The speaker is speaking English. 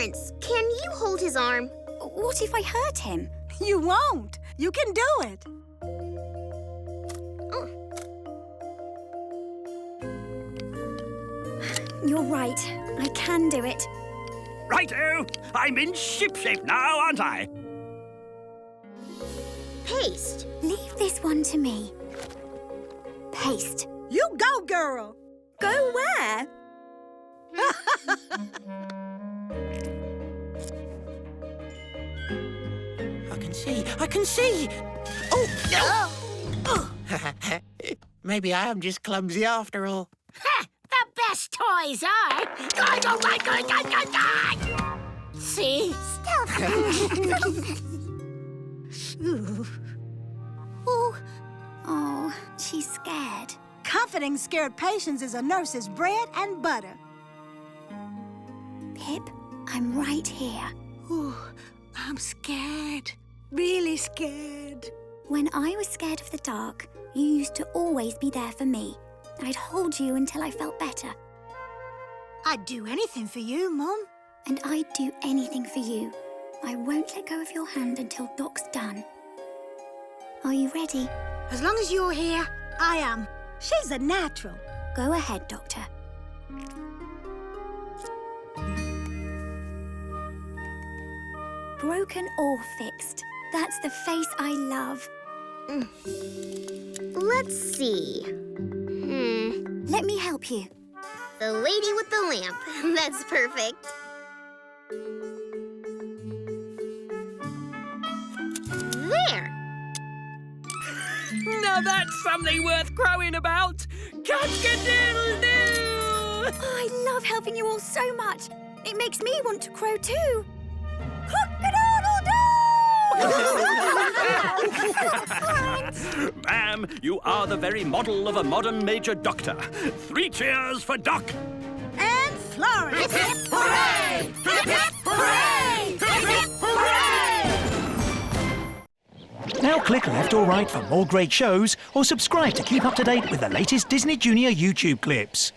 Florence, can you hold his arm? What if I hurt him? You won't. You can do it. Oh. You're right. I can do it. Righto! I'm in shipshape now, aren't I? Paste. Leave this one to me. Paste. You go, girl. Go where? I can see! Oh! Maybe I am just clumsy after all. Ha! The best toys are... See? Oh, she's scared. Comforting scared patients is a nurse's bread and butter. Pip, I'm right here. Ooh, I'm scared. Really scared. When I was scared of the dark, you used to always be there for me. I'd hold you until I felt better. I'd do anything for you, Mum. And I'd do anything for you. I won't let go of your hand until Doc's done. Are you ready? As long as you're here, I am. She's a natural. Go ahead, Doctor. Broken or fixed. That's the face I love. Let's see. Let me help you. The lady with the lamp. That's perfect. There. Now that's something worth crowing about. Cock-a-doodle-doo! I love helping you all so much. It makes me want to crow too. Cock-a-doodle-doo! Ma'am, you are the very model of a modern major doctor. 3 cheers for Doc. And Florence. Hooray! Hooray! Hooray! Now click left or right for more great shows, or subscribe to keep up to date with the latest Disney Junior YouTube clips.